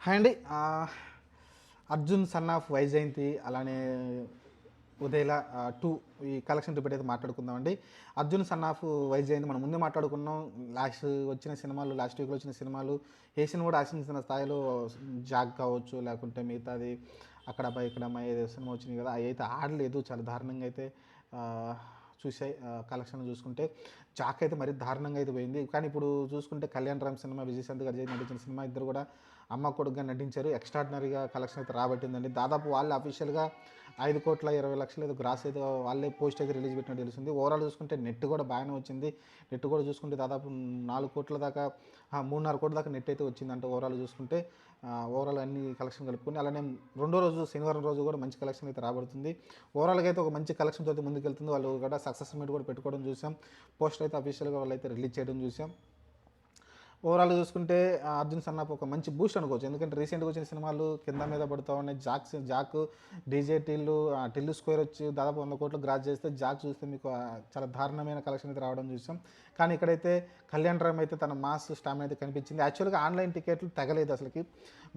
Hi అండి. 'Arjun son of Vyjayanthi' అలానే 'ఉదయల 2' ఈ కలెక్షన్ రిపీట్ అయితే మాట్లాడుకుందామండి. 'అర్జున్ సన్ ఆఫ్ వైజయంతి' మనం ముందే మాట్లాడుకున్నాం. లాస్ట్ వీక్‌లో వచ్చిన సినిమాలు ఏ సినిమా కూడా ఆశించిన స్థాయిలో 'జాక్' కావచ్చు, లేకుంటే మిగతాది 'అక్కడబ్బాయి ఇక్కడమ్మాయి' ఏదో సినిమా వచ్చినాయి కదా, అవి అయితే ఆడలేదు. చాలా దారుణంగా అయితే చూసాయి. కలెక్షన్ చూసుకుంటే 'జాక్' అయితే మరీ దారుణంగా అయితే పోయింది. కానీ ఇప్పుడు చూసుకుంటే 'కళ్యాణ్ రామ్' సినిమా, విజయశాంతి గారు నటించిన సినిమా ఇద్దరు కూడా అమ్మ కొడుకుగా నటించారు. ఎక్స్ట్రాడినరీగా కలెక్షన్ అయితే రాబట్టిందండి. దాదాపు వాళ్ళు అఫీషియల్గా 5,20,00,000 ఏదో గ్రాస్ అయితే వాళ్ళే పోస్ట్ అయితే రిలీజ్ పెట్టినట్టు తెలిసింది. ఓవరాల్ చూసుకుంటే నెట్ కూడా బాగానే వచ్చింది. నెట్ కూడా చూసుకుంటే దాదాపు 4 కోట్ల దాకా 3.5 కోట్ల దాకా నెట్ అయితే వచ్చిందంటే ఓవరాల్ చూసుకుంటే ఓవరాల్ అన్ని కలెక్షన్ కలుపుకొని. అలానే రెండో రోజు శనివారం రోజు కూడా మంచి కలెక్షన్ అయితే రాబడుతుంది. ఓవరాల్గా అయితే ఒక మంచి కలెక్షన్తో అయితే ముందుకెళ్తుంది. వాళ్ళు కూడా సక్సెస్ మీట్ కూడా పెట్టుకోవడం చూసాం. పోస్టర్ అయితే అఫీషియల్గా వాళ్ళు అయితే రిలీజ్ చేయడం చూసాం. ఓవరాల్గా చూసుకుంటే 'అర్జున్ సన్ ఆఫ్' ఒక మంచి బూస్ట్ అనుకోవచ్చు. ఎందుకంటే రీసెంట్గా వచ్చిన సినిమాలు కింద మీద పడుతూ ఉన్నాయి. జాక్ డీజే టిల్లు స్క్వేర్ వచ్చి దాదాపు 100 కోట్లు గ్రాస్ చేస్తే, జాక్ చూస్తే మీకు చాలా దారుణమైన కలెక్షన్ అయితే రావడం చూసాం. కానీ ఇక్కడైతే కళ్యాణ్ రామ్ అయితే తన మాస్ స్టామినా అయితే కనిపించింది. యాక్చువల్గా ఆన్లైన్ టికెట్లు తగలేదు అసలుకి.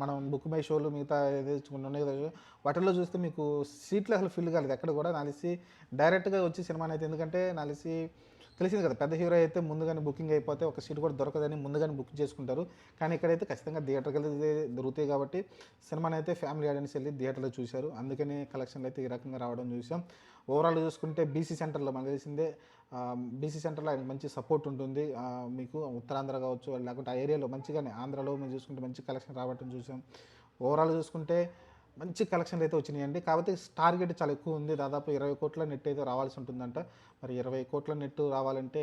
మనం బుక్ మై షోలు మిగతా ఏదైతే ఉన్నాయి కదా, వాటిల్లో చూస్తే మీకు సీట్లు అసలు ఫిల్ కాలేదు ఎక్కడ కూడా. నాలిసి డైరెక్ట్గా వచ్చి సినిమాని అయితే, ఎందుకంటే నాలిసి తెలిసింది కదా, పెద్ద హీరో అయితే ముందుగానే బుకింగ్ అయిపోతే ఒక సీట్ కూడా దొరకదని ముందుగానే బుక్ చేసుకుంటారు. కానీ ఇక్కడైతే ఖచ్చితంగా థియేటర్కి వెళ్ళి దొరుకుతాయి కాబట్టి సినిమాని అయితే ఫ్యామిలీ ఆడియన్స్ వెళ్ళి థియేటర్లో చూశారు. అందుకని కలెక్షన్లు అయితే ఈ రకంగా రావడం చూసాం. ఓవరాల్ చూసుకుంటే బీసీ సెంటర్లో మనకు తెలిసిందే, బీసీ సెంటర్లో ఆయనకు మంచి సపోర్ట్ ఉంటుంది. మీకు ఉత్తరాంధ్ర కావచ్చు, లేకుంటే ఆ ఏరియాలో మంచిగానే, ఆంధ్రాలో మేము చూసుకుంటే మంచి కలెక్షన్ రావడం చూసాం. ఓవరాల్ చూసుకుంటే మంచి కలెక్షన్లు అయితే వచ్చినాయండి. కాకపోతే టార్గెట్ చాలా ఎక్కువ ఉంది. దాదాపు 20 కోట్ల నెట్ అయితే రావాల్సి ఉంటుందంట. మరి 20 కోట్ల నెట్ రావాలంటే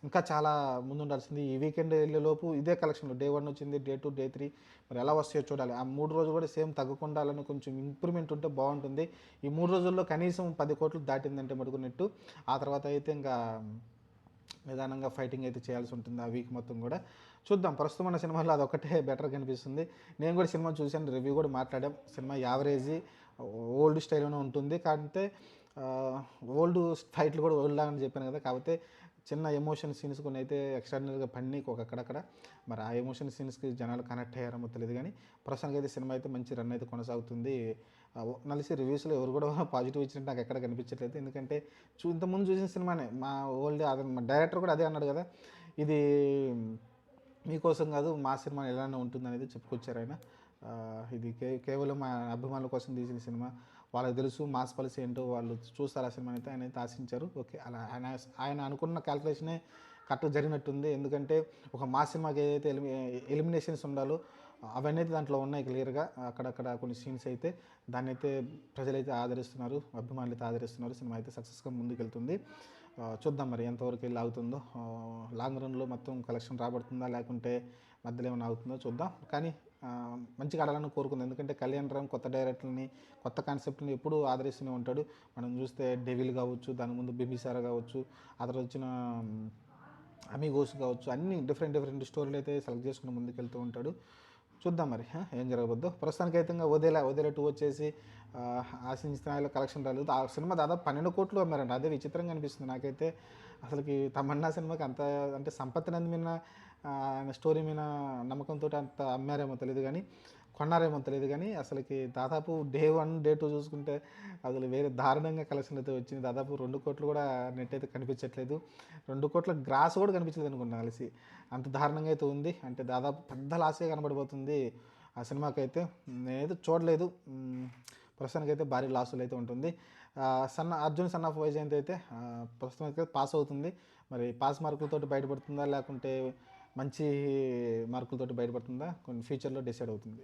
ఇంకా చాలా ముందుండాల్సింది. ఈ వీకెండ్ వెళ్ళేలోపు ఇదే కలెక్షన్లు డే 1 వచ్చింది, డే 2, డే 3 మరి ఎలా వస్తాయో చూడాలి. ఆ 3 రోజులు కూడా సేమ్ తగ్గకుండా అలానే కొంచెం ఇంప్రూవ్మెంట్ ఉంటే బాగుంటుంది. ఈ 3 రోజుల్లో కనీసం 10 కోట్లు దాటిందంటే మటుకు నెట్టు, ఆ తర్వాత అయితే ఇంకా నిదానంగా ఫైటింగ్ అయితే చేయాల్సి ఉంటుంది ఆ వీక్ మొత్తం కూడా. చూద్దాం. ప్రస్తుతం ఉన్న సినిమాలో అదొక్కటే బెటర్ కనిపిస్తుంది. నేను కూడా సినిమా చూశాను, రివ్యూ కూడా మాట్లాడాం. సినిమా యావరేజీ ఓల్డ్ స్టైల్లోనే ఉంటుంది. కాకపోతే ఓల్డ్ ఫైట్లు కూడా ఓల్డ్ లాగా అని చెప్పాను కదా, కాకపోతే చిన్న ఎమోషన్ సీన్స్ కొన్ని అయితే ఎక్స్ట్రాడినరీగా పడినాయి అక్కడక్కడ. మరి ఆ ఎమోషన్ సీన్స్కి జనాలు కనెక్ట్ అయ్యారో తెలియదు. కానీ ప్రస్తుతానికి అయితే సినిమా అయితే మంచి రన్ అయితే కొనసాగుతుంది. నలిసి రివ్యూస్లో ఎవరు కూడా పాజిటివ్ ఇచ్చినట్టు నాకు ఎక్కడ కనిపించట్లేదు. ఎందుకంటే ఇంతకుముందు చూసిన సినిమానే మా ఓల్డ్ మా డైరెక్టర్ కూడా అదే అన్నాడు కదా, ఇది మీకోసం కాదు మా సినిమా ఎలానే ఉంటుంది అనేది చెప్పుకొచ్చారు ఆయన. ఇది కేవలం మా అభిమానుల కోసం తీసిన సినిమా, వాళ్ళకి తెలుసు మాస్ పాలసీ ఏంటో, వాళ్ళు చూస్తారు ఆ సినిమాని అయితే ఆయన అయితే ఆశించారు. ఓకే, అలా ఆయన అనుకున్న క్యాల్కులేషనే కరెక్ట్గా జరిగినట్టుంది. ఎందుకంటే ఒక మాస్ సినిమాకి ఏదైతే ఎలిమినేషన్స్ ఉండాలో అవన్నీ అయితే దాంట్లో ఉన్నాయి క్లియర్గా. అక్కడక్కడ కొన్ని సీన్స్ అయితే దాన్ని అయితే ప్రజలైతే ఆదరిస్తున్నారు, అభిమానులు అయితే ఆదరిస్తున్నారు. సినిమా అయితే సక్సెస్గా ముందుకెళ్తుంది. చూద్దాం మరి ఎంతవరకు వెళ్ళి ఆగుతుందో. లాంగ్ రన్లో మొత్తం కలెక్షన్ రాబడుతుందా, లేకుంటే మధ్యలో ఏమైనా ఆగుతుందో చూద్దాం. కానీ మంచిగా ఆడాలని కోరుకుంది. ఎందుకంటే కళ్యాణ్ రామ్ కొత్త డైరెక్టర్ని, కొత్త కాన్సెప్ట్ని ఎప్పుడూ ఆదరిస్తూనే ఉంటాడు. మనం చూస్తే డెవిల్ కావచ్చు, దాని ముందు బింబిసారా కావచ్చు, ఆ తర్వాత వచ్చిన అమీగోస్ కావచ్చు, అన్ని డిఫరెంట్ స్టోరీలు అయితే సెలెక్ట్ చేసుకుని ముందుకెళ్తూ ఉంటాడు. చూద్దాం మరి ఏం జరగబోద్దో. ప్రస్తుతానికి అయితే ఇంకా వదిలే 2 వచ్చేసి ఆశించిన స్థాయిలో కలెక్షన్ రాలేదు. ఆ సినిమా దాదాపు 12 కోట్లు అమ్మారంట. అదే విచిత్రంగా అనిపిస్తుంది నాకైతే. అసలుకి తమన్నా సినిమాకి అంత అంటే సంపత్ నంది మీద స్టోరీ మీద నమ్మకంతో అంత అమ్మారేమో తెలియదు, కానీ కొన్నారేమో తెలియదు. కానీ అసలుకి దాదాపు డే 1, డే 2 చూసుకుంటే అసలు వేరే దారుణంగా కలెక్షన్ అయితే వచ్చింది. దాదాపు 2 కోట్లు కూడా నెట్ అయితే కనిపించట్లేదు. 2 కోట్ల గ్రాస్ కూడా కనిపించలేదు అనుకుంటున్నా కలిసి. అంత దారుణంగా అయితే ఉంది. అంటే దాదాపు పెద్ద లాసే కనబడిపోతుంది ఆ సినిమాకి అయితే. నేనైతే చూడలేదు. ప్రస్తుతానికైతే భారీ లాసులు అయితే ఉంటుంది. అర్జున్ సన్ ఆఫ్ వైజయంతి అయితే ప్రస్తుతం అయితే పాస్ అవుతుంది. మరి పాస్ మార్కులతో బయటపడుతుందా, లేకుంటే మంచి మార్కులతో బయటపడుతుందా, కొన్ని ఫ్యూచర్లో డిసైడ్ అవుతుంది.